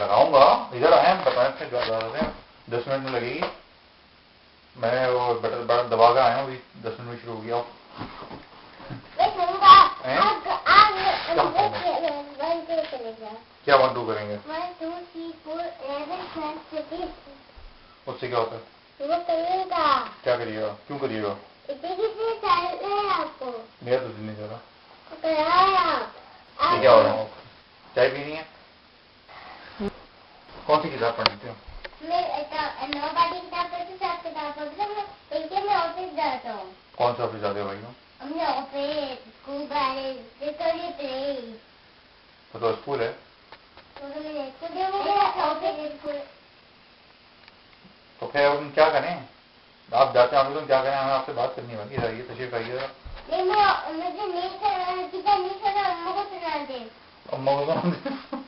लगाऊंगा, इधर आए हम बताएं फिर ज्यादा 10 मिनट में लगेगी। मैं वो बटन दबा के आया हूँ, अभी 10 मिनट में शुरू हो गया। क्या 1 2 करेंगे? 1 2 3 4 11 12 13। उससे क्या होता है? वो करिएगा। क्या करिएगा? क्यों करिएगा? आपको मेरा तो दिल नहीं चला। ये क्या हो रहा हूँ? चाय पीनी है? कौन सी किताब पढ़ते हो? मैं नौपाठी किताब पढ़ती, 7 किताब पढ़ती हूँ। मैं ऑफिस जाता हूँ। कौन सा ऑफिस जाते हो भाई? हमने ऑफिस, स्कूल, प्लेस। तो स्कूल है। तो फिर हम क्या करें? आप जाते हैं तो क्या करें? हमें आपसे बात करनी होगी। आइए, तशरीफ आइए। मुझे नहीं करना, अम्मा को सुना दे। अम्मा को सुना दे?